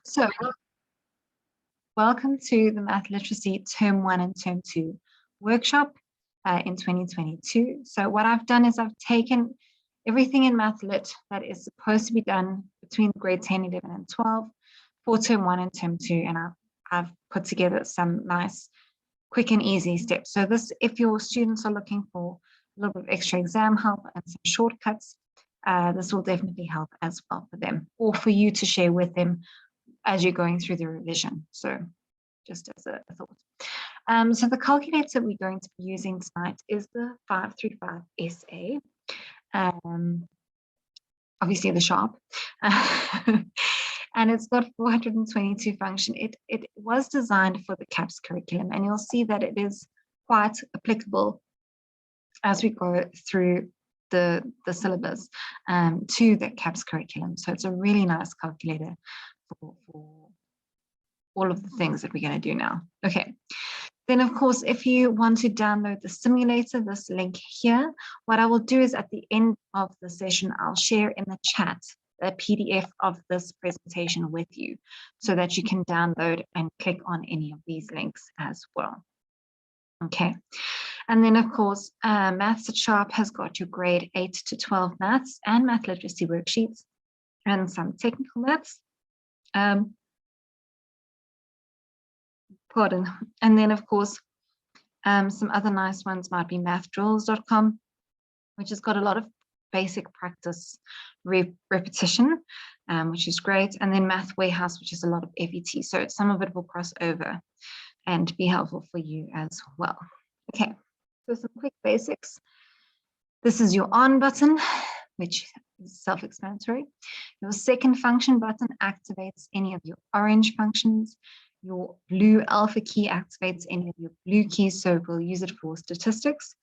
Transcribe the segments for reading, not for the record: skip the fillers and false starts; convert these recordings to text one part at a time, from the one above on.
So, welcome to the Math Literacy Term 1 and Term 2 workshop in 2022. So what I've done is I've taken everything in Math Lit that is supposed to be done between grade 10, 11, and 12 for Term 1 and Term 2, and I've put together some nice, quick and easy steps. So this, if your students are looking for a little bit of extra exam help and some shortcuts, this will definitely help as well for them, or for you to share with them as you're going through the revision. So just as a thought. So the calculator we're going to be using tonight is the 535SA, obviously the sharp, and it's got 422 function. It was designed for the CAPS curriculum, and you'll see that it is quite applicable as we go through the syllabus to the CAPS curriculum. So it's a really nice calculator for all of the things that we're going to do now. Okay. Then, of course, if you want to download the simulator, this link here, what I will do is at the end of the session, I'll share in the chat a PDF of this presentation with you so that you can download and click on any of these links as well. Okay. And then, of course, Maths at Sharp has got your grade 8 to 12 maths and math literacy worksheets and some technical maths. Pardon. And then, of course, some other nice ones might be mathdrills.com, which has got a lot of basic practice repetition, which is great. And then Math Warehouse, which is a lot of FET. So some of it will cross over and be helpful for you as well. Okay, so some quick basics. This is your on button, which is self-explanatory. Your second function button activates any of your orange functions. Your blue alpha key activates any of your blue keys, so we'll use it for statistics.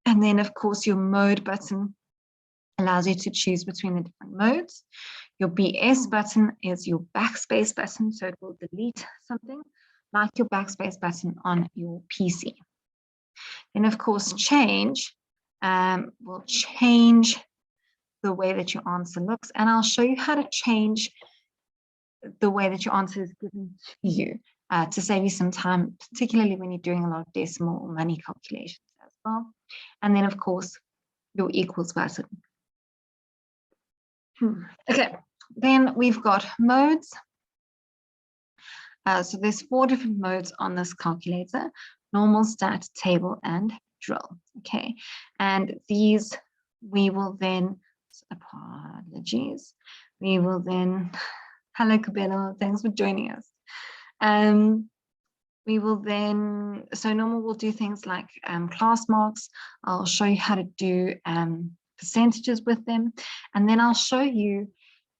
And then, of course, your mode button allows you to choose between the different modes. Your BS button is your backspace button, so it will delete something, like your backspace button on your PC. Then, of course, change will change the way that your answer looks, and I'll show you how to change the way that your answer is given to you to save you some time, particularly when you're doing a lot of decimal or money calculations as well. And then, of course, your equals button. Okay, then we've got modes. So there's 4 different modes on this calculator: normal, stat, table, and drill. Okay, and these we will then, apologies, we will then, hello Cabello, thanks for joining us. We will then, so normal will do things like class marks. I'll show you how to do percentages with them, and then I'll show you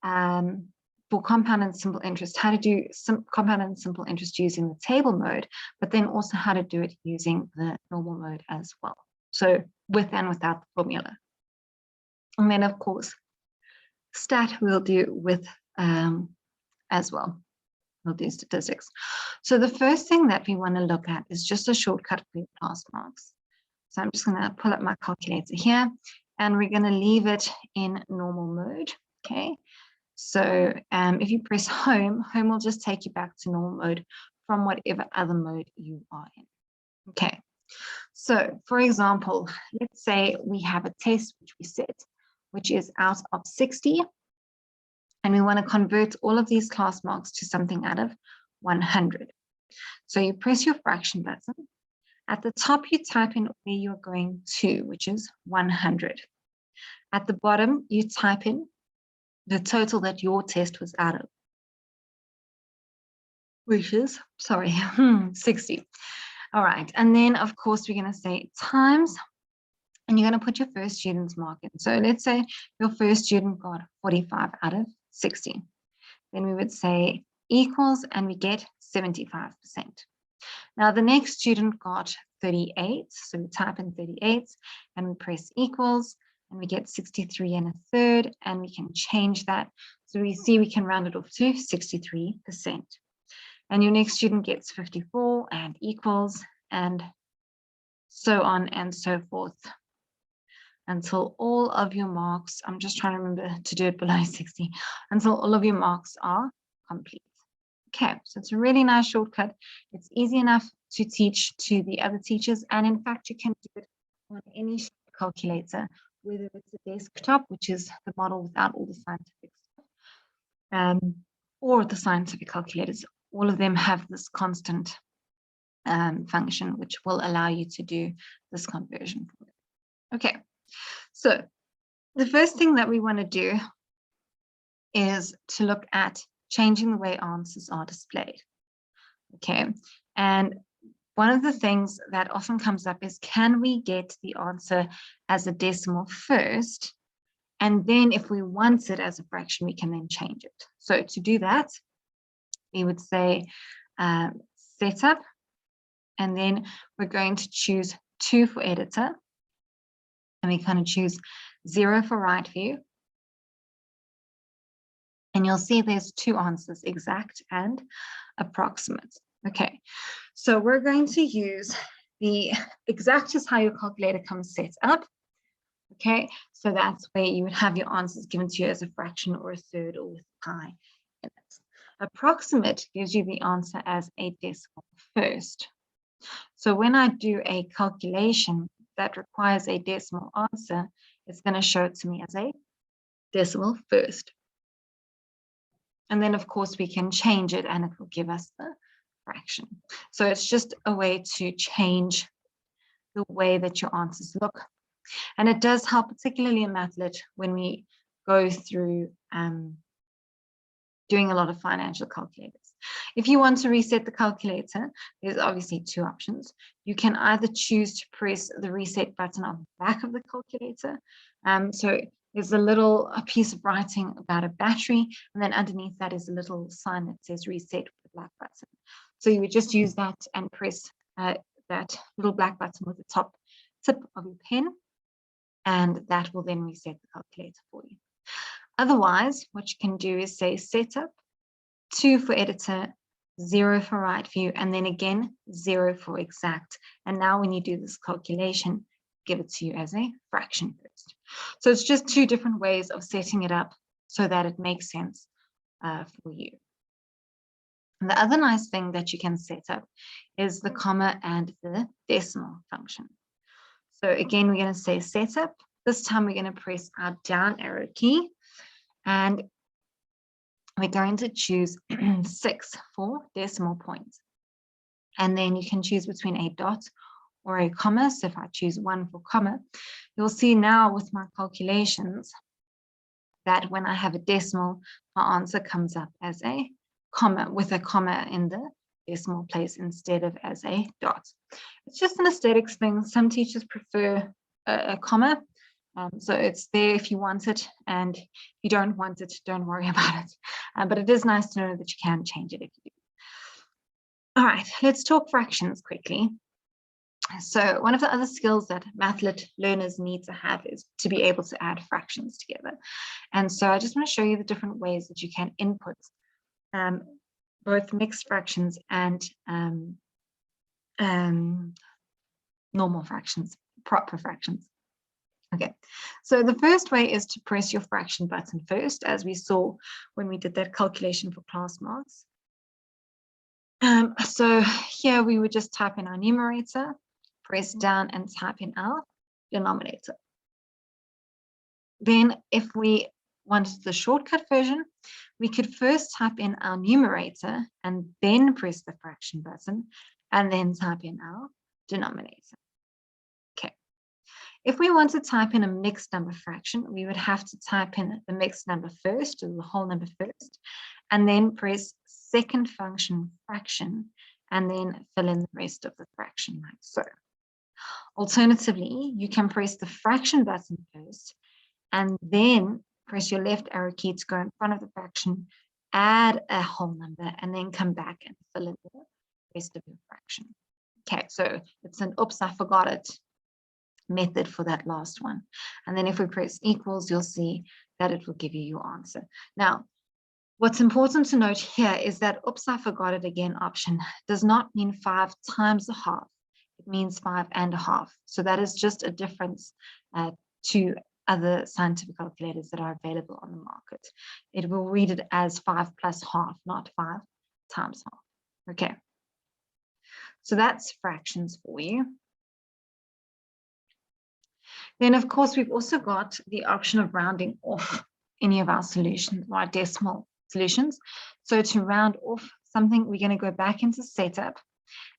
for compound and simple interest, how to do compound and simple interest using the table mode, but then also how to do it using the normal mode as well. So with and without the formula. And then, of course, stat we'll do with as well. We'll do statistics. So the first thing that we want to look at is just a shortcut for your class marks. So I'm just going to pull up my calculator here, and we're going to leave it in normal mode. Okay. So if you press home, home will just take you back to normal mode from whatever other mode you are in. Okay. So for example, let's say we have a test which we set, which is out of 60. And we want to convert all of these class marks to something out of 100. So you press your fraction button. At the top, you type in where you're going to, which is 100. At the bottom, you type in the total that your test was out of, which is, sorry, 60. All right. And then, of course, we're going to say times, and you're going to put your first student's mark in. So let's say your first student got 45 out of 60. Then we would say equals, and we get 75%. Now the next student got 38, so we type in 38 and we press equals, and we get 63 and a third, and we can change that. So we see we can round it off to 63%. And your next student gets 54 and equals, and so on and so forth, until all of your marks, I'm just trying to remember to do it below 60, until all of your marks are complete. Okay, so it's a really nice shortcut. It's easy enough to teach to the other teachers, and in fact, you can do it on any calculator, whether it's a desktop, which is the model without all the scientific stuff, or the scientific calculators. All of them have this constant function, which will allow you to do this conversion. Okay, so the first thing that we want to do is to look at changing the way answers are displayed. Okay, and one of the things that often comes up is, can we get the answer as a decimal first? And then if we want it as a fraction, we can then change it. So to do that, we would say setup, and then we're going to choose 2 for editor, and we kind of choose 0 for right view. And you'll see there's 2 answers, exact and approximate. Okay, so we're going to use the exact is how your calculator comes set up. Okay, so that's where you would have your answers given to you as a fraction or a third or with pi in it. Approximate gives you the answer as a decimal first. So when I do a calculation that requires a decimal answer, it's going to show it to me as a decimal first. And then, of course, we can change it and it will give us the fraction. So it's just a way to change the way that your answers look. And it does help, particularly in Mathlet, when we go through doing a lot of financial calculators. If you want to reset the calculator, there's obviously 2 options. You can either choose to press the reset button on the back of the calculator. So there's a piece of writing about a battery, and then underneath that is a little sign that says reset with a black button. So you would just use that and press that little black button with the top tip of your pen, and that will then reset the calculator for you. Otherwise, what you can do is say setup, 2 for editor, 0 for right view, and then again 0 for exact. And now when you do this calculation, give it to you as a fraction first. So it's just 2 different ways of setting it up so that it makes sense for you. And the other nice thing that you can set up is the comma and the decimal function. So again, we're going to say setup. This time we're going to press our down arrow key, and we're going to choose 6 for decimal points. And then you can choose between a dot or a comma. So if I choose 1 for comma, you'll see now with my calculations that when I have a decimal, my answer comes up as a comma, with a comma in the decimal place instead of as a dot. It's just an aesthetics thing. Some teachers prefer a comma. So it's there if you want it, and if you don't want it, don't worry about it. But it is nice to know that you can change it if you do. All right, let's talk fractions quickly. So one of the other skills that Mathlet learners need to have is to be able to add fractions together. And so I just want to show you the different ways that you can input both mixed fractions and normal fractions, proper fractions. Okay, so the first way is to press your fraction button first, as we saw when we did that calculation for class marks. So here we would just type in our numerator, press down and type in our denominator. Then if we wanted the shortcut version, we could first type in our numerator and then press the fraction button and then type in our denominator. Okay. If we want to type in a mixed number fraction, we would have to type in the mixed number first, or the whole number first, and then press second function fraction, and then fill in the rest of the fraction like so. Alternatively, you can press the fraction button first, and then press your left arrow key to go in front of the fraction, add a whole number, and then come back and fill in the rest of your fraction. Okay, so it's an oops, I forgot it method for that last one. And then if we press equals, you'll see that it will give you your answer. Now, what's important to note here is that oops, I forgot it again option does not mean 5 times a half. It means 5 and a half. So that is just a difference to other scientific calculators that are available on the market. It will read it as 5 plus half, not 5 times half. Okay. So that's fractions for you. Then, of course, we've also got the option of rounding off any of our solutions, our decimal solutions. So to round off something, we're going to go back into setup.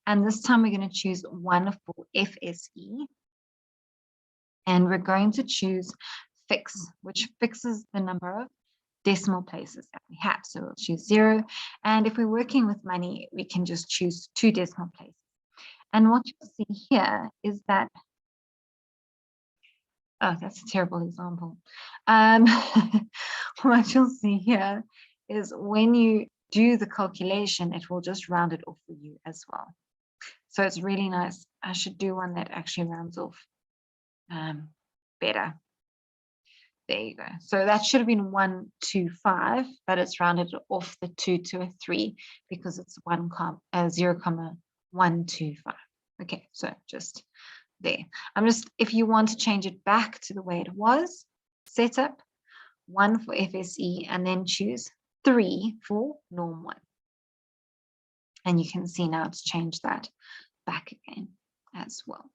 And this time we're going to choose 1 for FSE. And we're going to choose fix, which fixes the number of decimal places that we have. So we'll choose 0. And if we're working with money, we can just choose 2 decimal places. And what you'll see here is that, oh, that's a terrible example. What you'll see here is when you do the calculation, it will just round it off for you as well. So it's really nice. I should do one that actually rounds off better. There you go. So that should have been 125, but it's rounded off the 2 to a 3 because it's 0,125. Okay, so just there. If you want to change it back to the way it was, setup 1 for FSE and then choose 3 for norm 1. And you can see now it's changed that back again as well.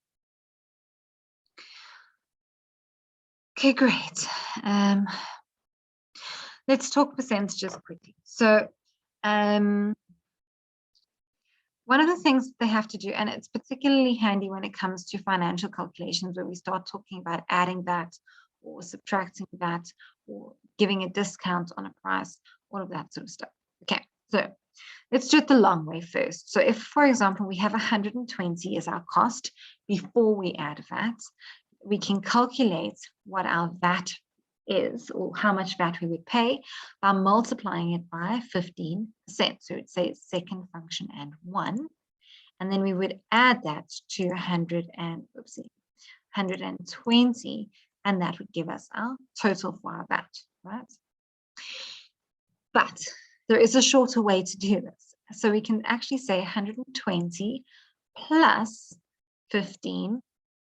Okay, great. Let's talk percentages quickly. So one of the things they have to do, and it's particularly handy when it comes to financial calculations where we start talking about adding that or subtracting that or giving a discount on a price, all of that sort of stuff. Okay, so let's do it the long way first. So if, for example, we have 120 as our cost before we add VAT, we can calculate what our VAT is or how much VAT we would pay by multiplying it by 15%. So it says second function and 1. And then we would add that to 120, and that would give us our total for our VAT, right? But there is a shorter way to do this. So we can actually say 120 plus 15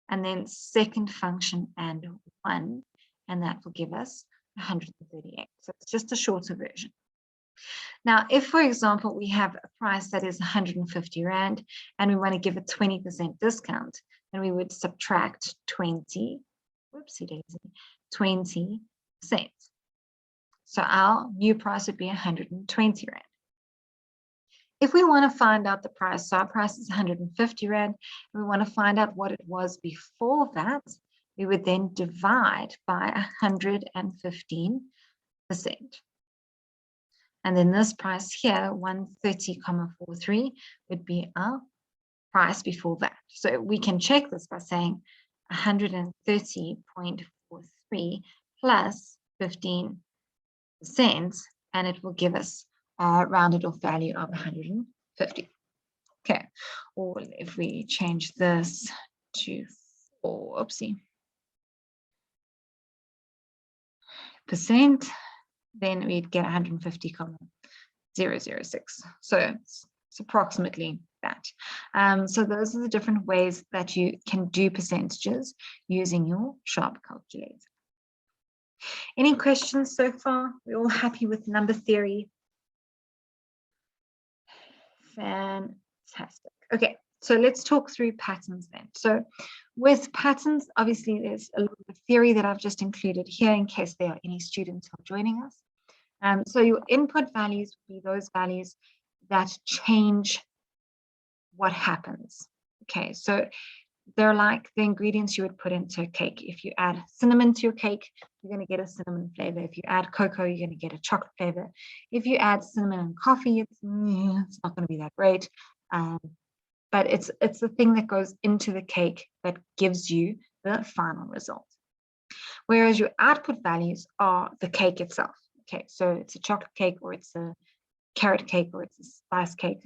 and then second function and 1, and that will give us 138. So it's just a shorter version. Now, if, for example, we have a price that is 150 Rand and we want to give a 20% discount, then we would subtract 20, whoopsie daisy, 20%. So our new price would be 120 Rand. If we want to find out the price, so our price is 150 Rand, and we want to find out what it was before that, we would then divide by 115%. And then this price here, 130,43, would be our price before that. So we can check this by saying 130.43 plus 15%, and it will give us a rounded off value of 150. Okay, or if we change this to 4%, then we'd get 150,006. So it's approximately that. So those are the different ways that you can do percentages using your sharp calculator. Any questions so far? We're all happy with number theory? Fantastic. Okay, so let's talk through patterns then. So with patterns, obviously there's a little bit of theory that I've just included here in case there are any students who are joining us. So your input values would be those values that change what happens. Okay, so they're like the ingredients you would put into a cake. If you add cinnamon to your cake, you're going to get a cinnamon flavor. If you add cocoa, you're going to get a chocolate flavor. If you add cinnamon and coffee, it's not going to be that great. But it's the thing that goes into the cake that gives you the final result. Whereas your output values are the cake itself. Okay, so it's a chocolate cake or it's a carrot cake or it's a spice cake,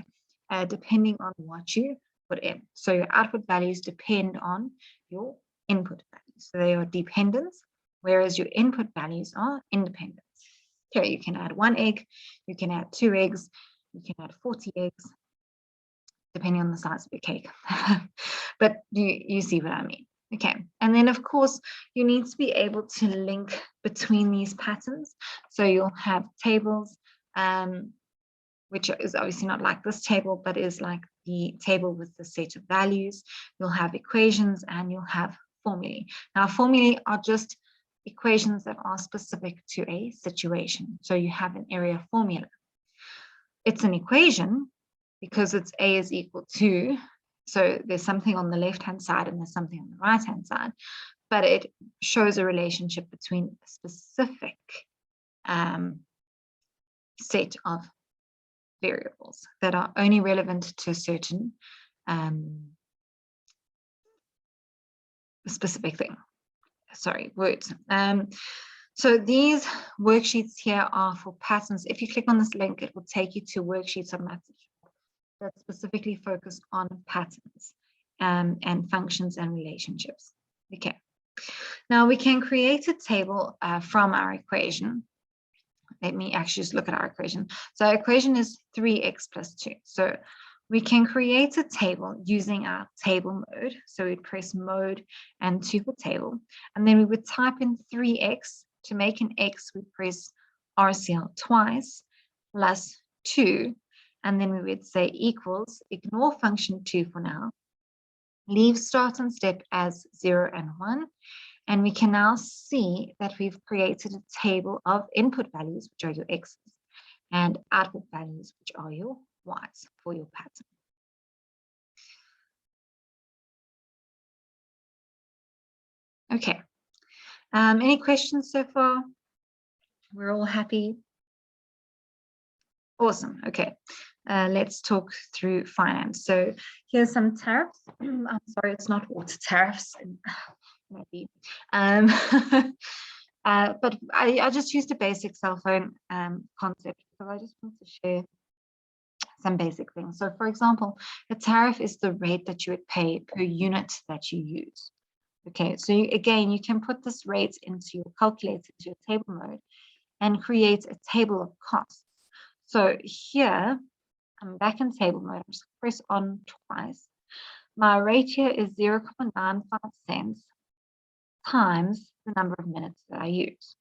depending on what you put in. So your output values depend on your input values. So they are dependents, whereas your input values are independents. Okay, you can add 1 egg, you can add 2 eggs, you can add 40 eggs, depending on the size of your cake. But you see what I mean. Okay, and then of course, you need to be able to link between these patterns. So you'll have tables, which is obviously not like this table, but is like the table with the set of values. You'll have equations and you'll have formulae. Now, formulae are just equations that are specific to a situation. So you have an area formula. It's an equation because it's A is equal to, so there's something on the left-hand side and there's something on the right-hand side, but it shows a relationship between a specific set of variables that are only relevant to a certain specific thing. Sorry, words. So these worksheets here are for patterns. If you click on this link, it will take you to worksheets on Maths that specifically focus on patterns and functions and relationships. Okay. Now we can create a table from our equation. Let me actually just look at our equation. So our equation is 3x plus 2. So we can create a table using our table mode. So we'd press mode and 2 for table. And then we would type in 3x. To make an x, we press RCL twice plus 2. And then we would say equals, ignore function 2 for now. Leave start and step as 0 and 1. And we can now see that we've created a table of input values, which are your x's, and output values, which are your y's for your pattern. Okay. Any questions so far? We're all happy? Awesome. Okay. Let's talk through finance. So here's some tariffs. I'm sorry, it's not water tariffs. Maybe. But I just used a basic cell phone concept because I just want to share some basic things. So for example, a tariff is the rate that you would pay per unit that you use. Okay, so again, you can put this rate into your calculator, into your table mode, and create a table of costs. So here, I'm back in table mode. I'm just press on twice. My rate here is 0.95 cents times the number of minutes that I use.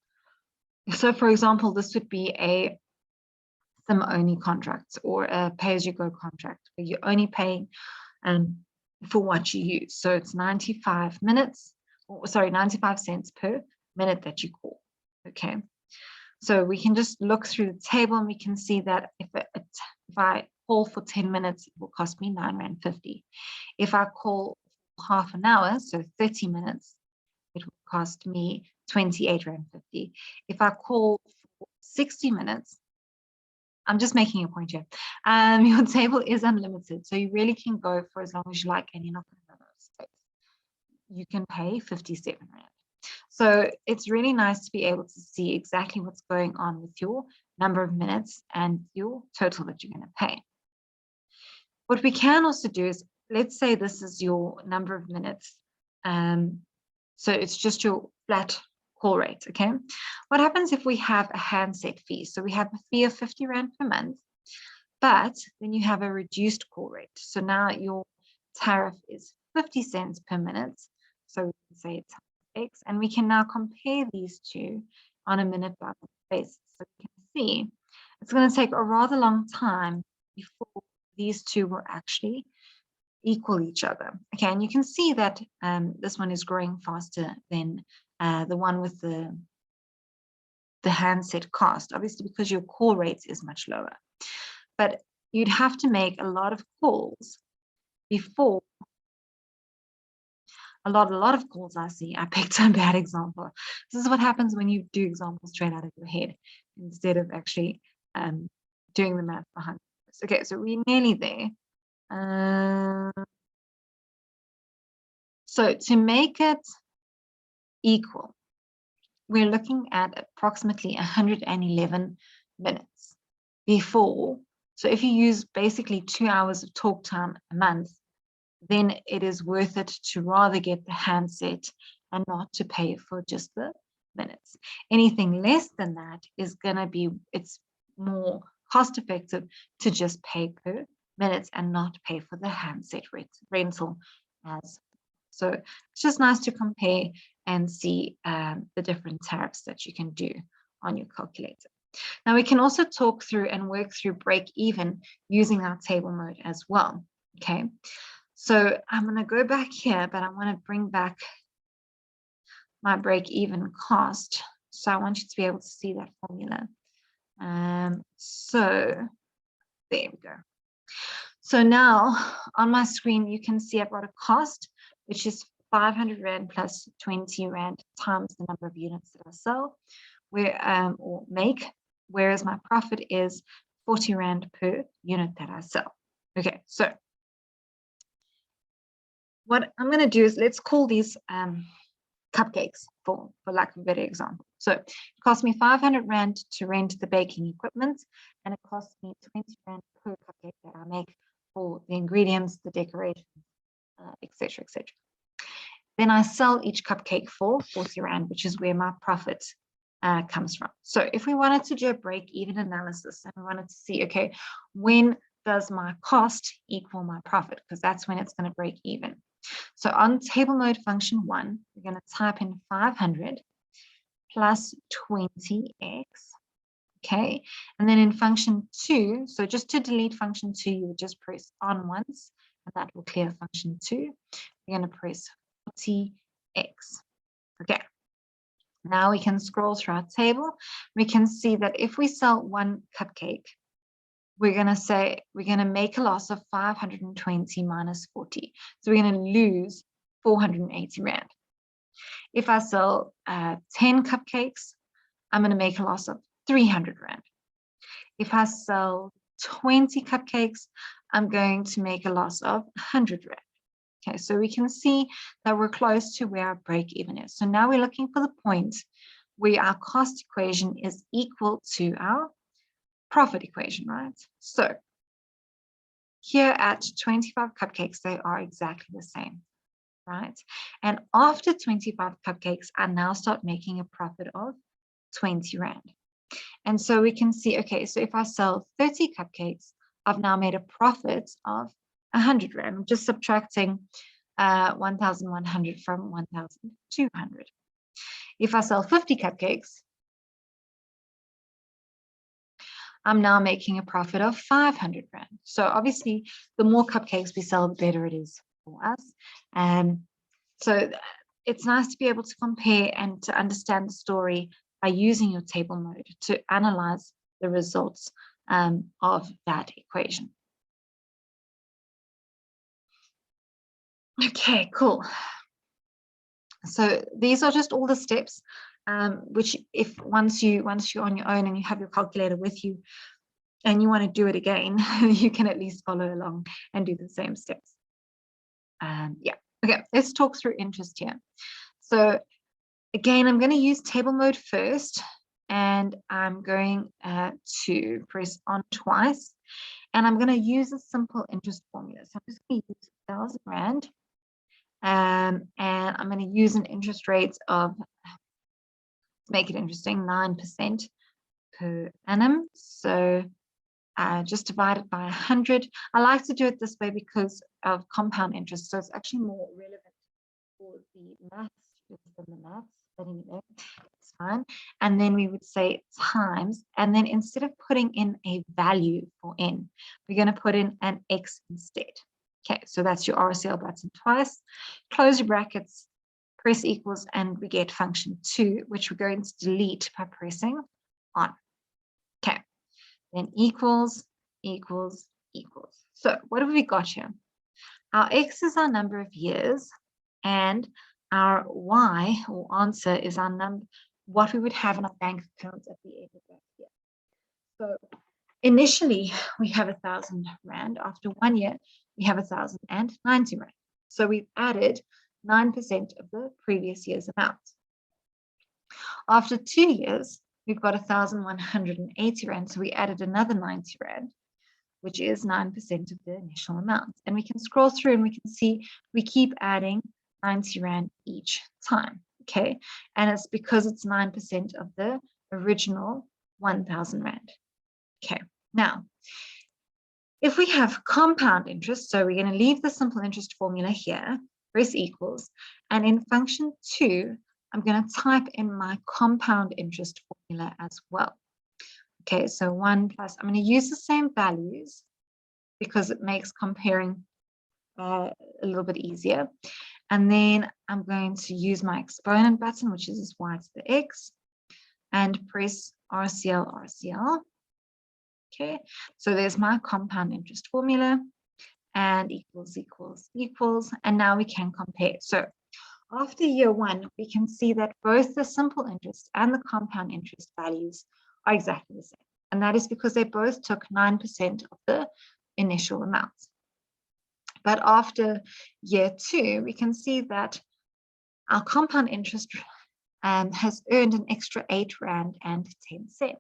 So for example, this would be a SIM-only contract or a pay-as-you-go contract where you're only paying for what you use. So it's 95 minutes, or sorry, 95 cents per minute that you call. Okay. So we can just look through the table and we can see that if I call for 10 minutes, it will cost me R9.50. If I call half an hour, so 30 minutes, it will cost me R28.50. If I call for 60 minutes, I'm just making a point here. Your table is unlimited, so you really can go for as long as you like, and you're not going to run out of space. You can pay 57 Rand. So it's really nice to be able to see exactly what's going on with your number of minutes and your total that you're going to pay. What we can also do is, let's say this is your number of minutes. So it's just your flat call rate, okay? What happens if we have a handset fee? So we have a fee of 50 Rand per month, but then you have a reduced call rate. So now your tariff is 50 cents per minute. So we can say it's X, and we can now compare these two on a minute by minute basis. So we can see it's going to take a rather long time before these two will actually equal each other. Okay, and you can see that this one is growing faster than the one with the handset cost, obviously because your call rate is much lower. But you'd have to make a lot of calls before a lot of calls. I see. I picked a bad example. This is what happens when you do examples straight out of your head instead of actually doing the math behind this. Okay, so we're nearly there. So to make it equal, we're looking at approximately 111 minutes before. So if you use basically 2 hours of talk time a month, then it is worth it to rather get the handset and not to pay for just the minutes. Anything less than that is going to be, it's more cost effective to just pay per minutes and not pay for the handset rental as So it's just nice to compare and see the different tariffs that you can do on your calculator. Now we can also talk through and work through break even using our table mode as well. Okay, so I'm going to go back here, but I want to bring back my break even cost. So I want you to be able to see that formula. So there we go. So now on my screen, you can see I've got a cost, which is 500 Rand plus 20 Rand times the number of units that I sell or make, whereas my profit is 40 Rand per unit that I sell. Okay, so what I'm going to do is let's call these cupcakes for lack of a better example. So it cost me 500 Rand to rent the baking equipment, and it costs me 20 Rand per cupcake that I make for the ingredients, the decorations, etc., etc. Then I sell each cupcake for 40 Rand, which is where my profit comes from. So if we wanted to do a break-even analysis and we wanted to see, okay, when does my cost equal my profit? Because that's when it's going to break even. So on table mode function 1, we're going to type in 500 plus 20x. Okay, and then in function 2, so just to delete function 2, you would just press on once, and that will clear function 2. We're going to press 40x. Okay, now we can scroll through our table. We can see that if we sell one cupcake, we're going to say we're going to make a loss of 520 minus 40. So we're going to lose 480 Rand. If I sell 10 cupcakes, I'm going to make a loss of 300 Rand. If I sell 20 cupcakes, I'm going to make a loss of 100 Rand. Okay, so we can see that we're close to where our break even is. So now we're looking for the point where our cost equation is equal to our profit equation, right? So here at 25 cupcakes, they are exactly the same, right? And after 25 cupcakes, I now start making a profit of 20 Rand. And so we can see, okay, so if I sell 30 cupcakes, I've now made a profit of 100 Rand. I'm just subtracting 1,100 from 1,200. If I sell 50 cupcakes, I'm now making a profit of 500 Rand. So obviously, the more cupcakes we sell, the better it is for us. So it's nice to be able to compare and to understand the story by using your table mode to analyze the results of that equation. Okay, cool. So these are just all the steps, which if once you're on your own and you have your calculator with you and you want to do it again, you can at least follow along and do the same steps. Yeah, okay, let's talk through interest here. So again, I'm going to use table mode first, and I'm going to press on twice, and I'm going to use a simple interest formula. So I'm just going to use 1,000 Rand. And I'm going to use an interest rate of, to make it interesting, 9% per annum. So just divide it by 100. I like to do it this way because of compound interest. So it's actually more relevant for the maths than the maths, but anyway, it's fine. And then we would say times, and then instead of putting in a value for n, we're going to put in an x instead. Okay, so that's your RCL button twice. Close your brackets, press equals, and we get function 2, which we're going to delete by pressing on. Okay, then equals, equals, equals. So what have we got here? Our x is our number of years, and our y, or answer, is our number, what we would have in our bank account at the end of that year. So initially, we have 1,000 Rand. After 1 year, we have 1,090 Rand. So we've added 9% of the previous year's amount. After 2 years, we've got 1,180 Rand. So we added another 90 Rand, which is 9% of the initial amount. And we can scroll through and we can see we keep adding 90 Rand each time. Okay, and it's because it's 9% of the original 1,000 Rand. Okay, now, if we have compound interest, so we're going to leave the simple interest formula here, press equals, and in function 2, I'm going to type in my compound interest formula as well. Okay, so 1 plus, I'm going to use the same values because it makes comparing a little bit easier. And then I'm going to use my exponent button, which is y to the x, and press RCL. Okay, so there's my compound interest formula, and equals, and now we can compare. So after year 1, we can see that both the simple interest and the compound interest values are exactly the same. And that is because they both took 9% of the initial amount. But after year 2, we can see that our compound interest has earned an extra R8.10.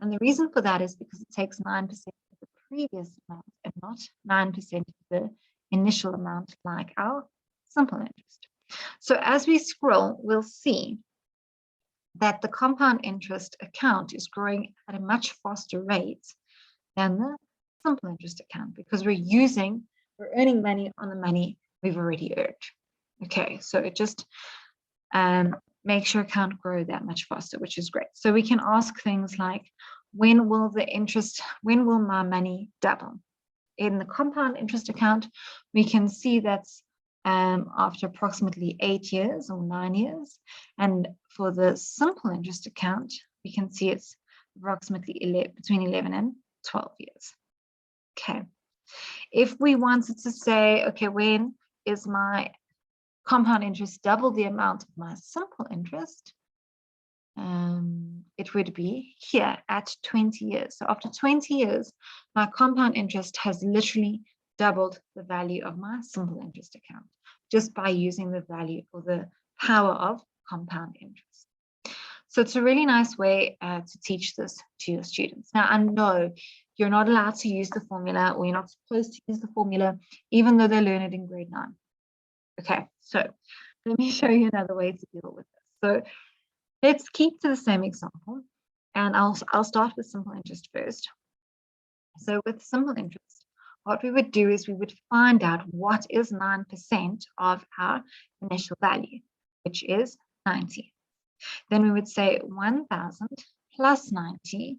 And the reason for that is because it takes 9% of the previous amount and not 9% of the initial amount like our simple interest. So as we scroll, we'll see that the compound interest account is growing at a much faster rate than the simple interest account because we're earning money on the money we've already earned. Okay, so it just makes your account grow that much faster, which is great. So we can ask things like, when will my money double? In the compound interest account, we can see that's after approximately 8 years or 9 years. And for the simple interest account, we can see it's approximately between 11 and 12 years. Okay. If we wanted to say, okay, when is my compound interest double the amount of my simple interest? It would be here at 20 years. So after 20 years, my compound interest has literally doubled the value of my simple interest account just by using the value or the power of compound interest. So it's a really nice way to teach this to your students. Now, I know you're not allowed to use the formula, or you're not supposed to use the formula, even though they learn it in grade 9. Okay, so let me show you another way to deal with this. So let's keep to the same example, and I'll start with simple interest first. So with simple interest, what we would do is we would find out what is 9% of our initial value, which is 90. Then we would say 1,000 plus 90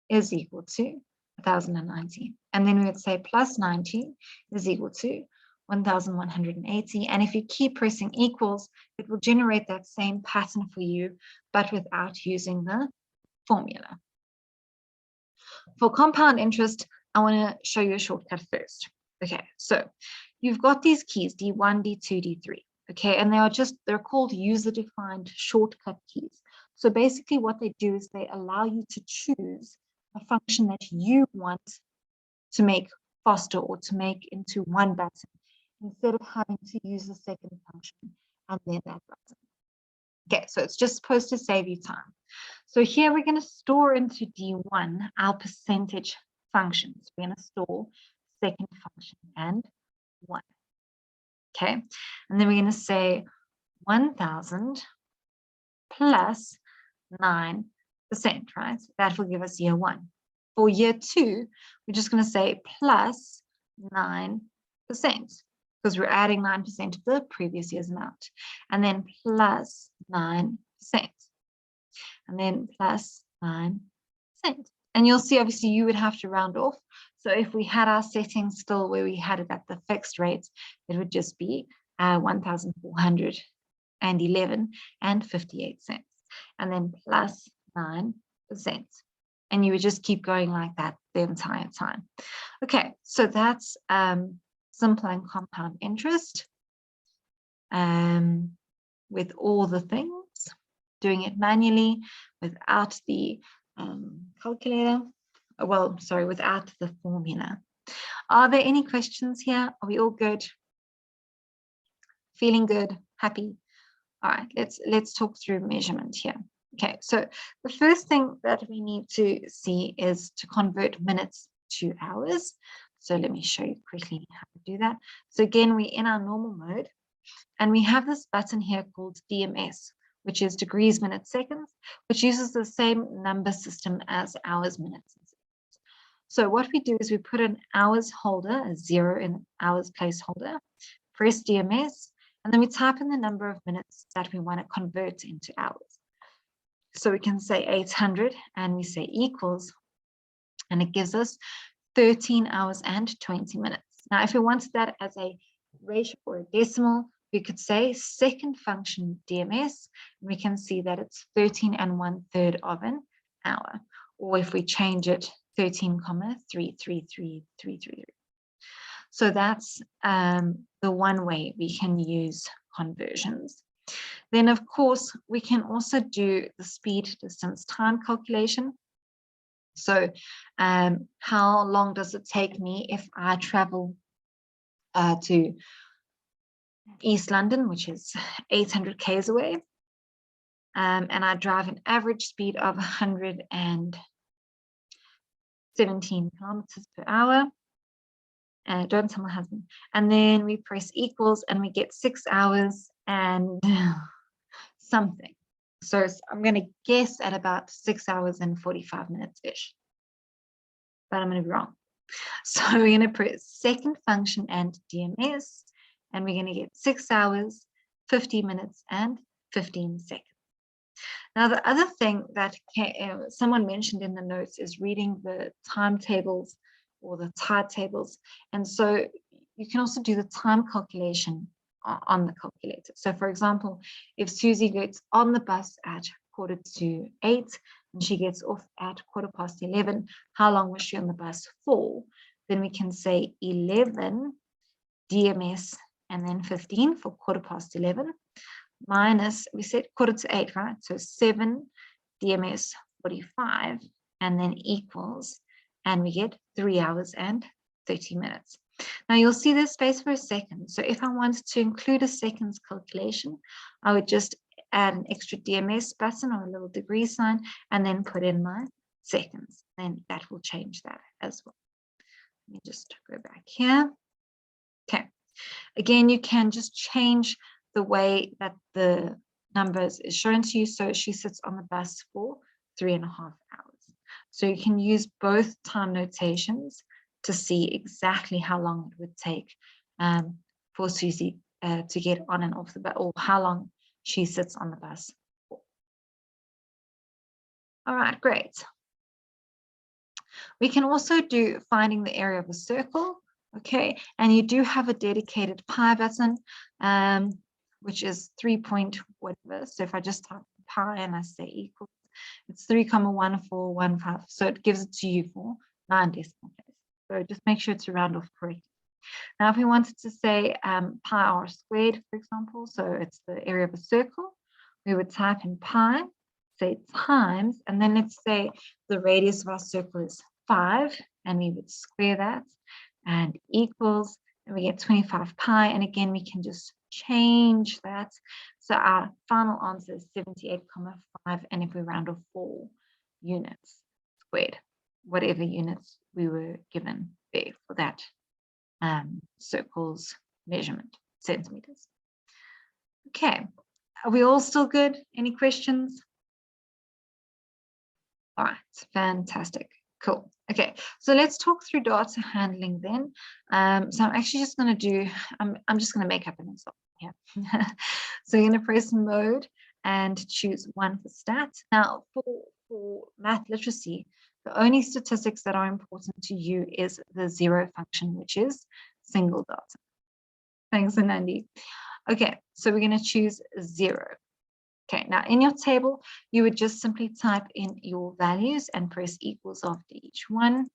is equal to 1,090. And then we would say plus 90 is equal to 1,180. And if you keep pressing equals, it will generate that same pattern for you, but without using the formula. For compound interest, I want to show you a shortcut first. Okay, so you've got these keys, D1, D2, D3. Okay, and they're called user-defined shortcut keys. So basically what they do is they allow you to choose a function that you want to make faster or to make into one button instead of having to use the second function and then that button. Okay, so it's just supposed to save you time. So here we're going to store into D1 our percentage functions. We're going to store second function and 1. Okay, and then we're going to say 1,000 plus 9%, right? That will give us year 1. For year 2, we're just going to say plus 9%, because we're adding 9% to the previous year's amount, and then plus 9%, and then plus 9%. And you'll see, obviously, you would have to round off. So if we had our settings still where we had it at the fixed rates, it would just be 1,411.58, and then plus 9%. And you would just keep going like that the entire time. Okay, so that's simple and compound interest with all the things, doing it manually without the calculator. Well, sorry, without the formula. Are there any questions here? Are we all good? Feeling good? Happy? All right, let's talk through measurement here. Okay, so the first thing that we need to see is to convert minutes to hours. So let me show you quickly how to do that. So again, we're in our normal mode, and we have this button here called DMS, which is degrees, minutes, seconds, which uses the same number system as hours, minutes, and seconds. So what we do is we put an hours holder, a 0 in hours placeholder, press DMS, And then we type in the number of minutes that we want to convert into hours. So we can say 800 and we say equals, and it gives us 13 hours and 20 minutes. Now, if we wanted that as a ratio or a decimal, we could say second function DMS, and we can see that it's 13 1/3 of an hour. Or if we change it, 13,33333. So that's the one way we can use conversions. Then, of course, we can also do the speed, distance, time calculation. So how long does it take me if I travel to East London, which is 800 k's away, and I drive an average speed of 117 kilometers per hour. Don't tell my husband. And then we press equals and we get 6 hours and something. So I'm going to guess at about 6 hours and 45 minutes-ish. But I'm going to be wrong. So we're going to press second function and DMS, and we're going to get 6 hours, 50 minutes, and 15 seconds. Now, the other thing that someone mentioned in the notes is reading the timetables or the tide tables. And so you can also do the time calculation on the calculator. So for example, if Susie gets on the bus at 7:45 and she gets off at 11:15, how long was she on the bus for? Then we can say 11 DMS and then 15 for 11:15 minus, we said 7:45, right? So 7 DMS 45 and then equals, and we get 3 hours and 30 minutes. Now you'll see this space for a second. So if I wanted to include a seconds calculation, I would just add an extra DMS button or a little degree sign and then put in my seconds. Then that will change that as well. Let me just go back here. Okay. Again, you can just change the way that the numbers is shown to you. So she sits on the bus for 3.5 hours. So you can use both time notations to see exactly how long it would take for Susie to get on and off the bus, or how long she sits on the bus for. All right, great. We can also do finding the area of a circle, okay? And you do have a dedicated pi button, which is 3 point whatever. So if I just type pi and I say equals, it's 3,1415. So it gives it to you for 9 decimal places. So just make sure to round off correctly. Now, if we wanted to say pi r squared, for example, so it's the area of a circle, we would type in pi, say times, and then let's say the radius of our circle is 5, and we would square that, and equals, and we get 25 pi, and again, we can just change that. So our final answer is 78,5, and if we round off 4 units squared, whatever units we were given there for that circle's measurement, centimeters. Okay, are we all still good? Any questions? All right, fantastic, cool. Okay, so let's talk through data handling then. So I'm actually just going to do, I'm just going to make up an example here. So you're going to press mode and choose 1 for stat. Now for math literacy, the only statistics that are important to you is the 0 function, which is single data. Thanks, Anandi. Okay, so we're going to choose 0. Okay, now in your table, you would just simply type in your values and press equals after each one.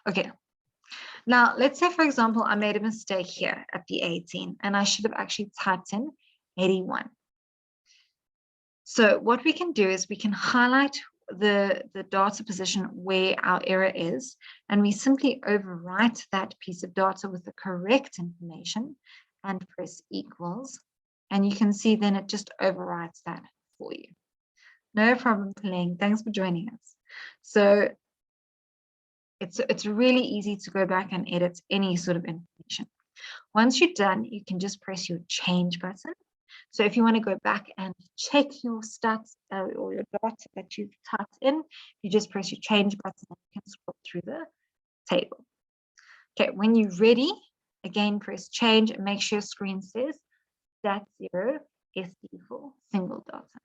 Okay, now let's say, for example, I made a mistake here at the 18 and I should have actually typed in 81. So what we can do is we can highlight the data position where our error is, and we simply overwrite that piece of data with the correct information and press equals, and you can see then it just overwrites that for you. No problem, Peling. Thanks for joining us. So it's really easy to go back and edit any sort of information. Once you're done, you can just press your change button, So if you want to go back and check your stats or your data that you've typed in, you just press your change button and you can scroll through the table. Okay, when you're ready, again, press change and make sure screen says stat0 SD4 single data.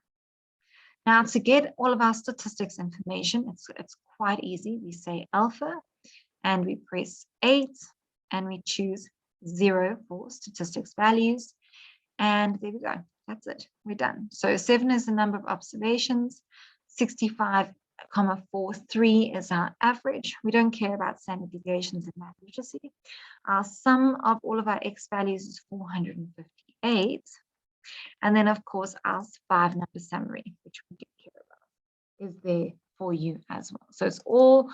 Now to get all of our statistics information, it's quite easy. We say alpha and we press 8 and we choose 0 for statistics values. And there we go. That's it. We're done. So 7 is the number of observations. 65,43 is our average. We don't care about standard deviations in math literacy. Our sum of all of our x values is 458. And then, of course, our 5-number summary, which we do care about, is there for you as well. So it's all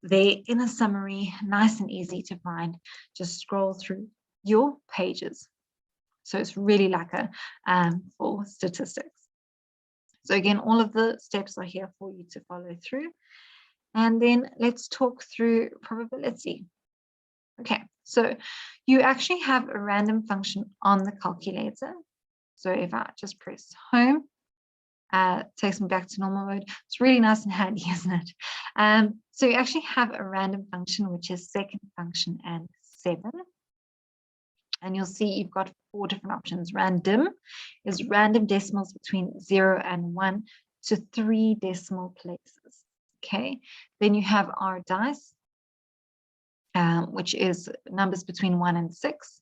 there in a summary, nice and easy to find. Just scroll through your pages. So it's really like a for statistics. So again, all of the steps are here for you to follow through. And then let's talk through probability. Okay, so you actually have a random function on the calculator. So if I just press home, takes me back to normal mode. It's really nice and handy, isn't it? So you actually have a random function, which is second function and 7. And you'll see you've got 4 different options. Random is random decimals between 0 and 1 to 3 decimal places. Okay, then you have our dice, which is numbers between 1 and 6.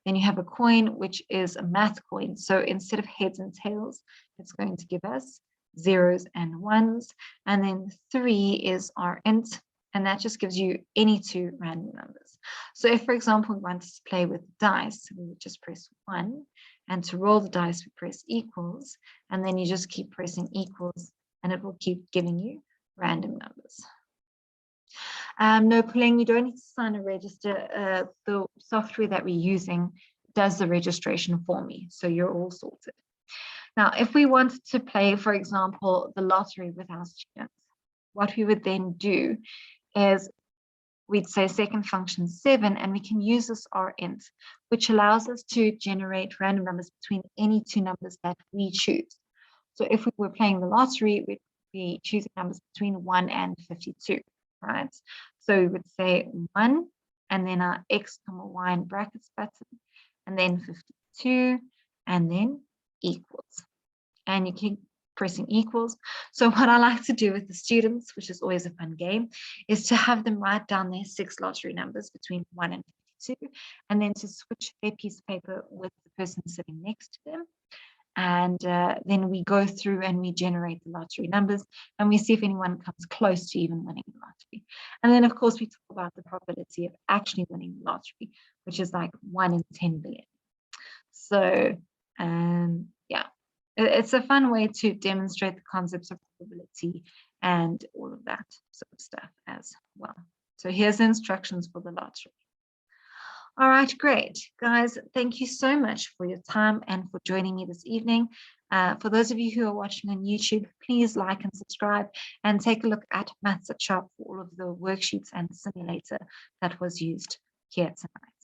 Then you have a coin, which is a math coin. So instead of heads and tails, it's going to give us 0s and 1s. And then 3 is our int, and that just gives you any 2 random numbers. So if, for example, we want to play with dice, we would just press 1. And to roll the dice, we press equals. And then you just keep pressing equals, and it will keep giving you random numbers. No pulling, you don't need to sign a register. The software that we're using does the registration for me, so you're all sorted. Now, if we wanted to play, for example, the lottery with our students, what we would then do is we'd say second function 7, and we can use this rint, which allows us to generate random numbers between any 2 numbers that we choose. So if we were playing the lottery, we'd be choosing numbers between 1 and 52. Right, so we would say 1 and then our x comma y in brackets button, and then 52 and then equals, and you keep pressing equals. So what I like to do with the students, which is always a fun game, is to have them write down their 6 lottery numbers between 1 and 52, and then to switch their piece of paper with the person sitting next to them. And then we go through and we generate the lottery numbers, and we see if anyone comes close to even winning the lottery. And then, of course, we talk about the probability of actually winning the lottery, which is like 1 in 10 billion. So, yeah, it's a fun way to demonstrate the concepts of probability and all of that sort of stuff as well. So here's the instructions for the lottery. All right, great. Guys, thank you so much for your time and for joining me this evening. For those of you who are watching on YouTube, please like and subscribe and take a look at Maths at Sharp for all of the worksheets and simulator that was used here tonight.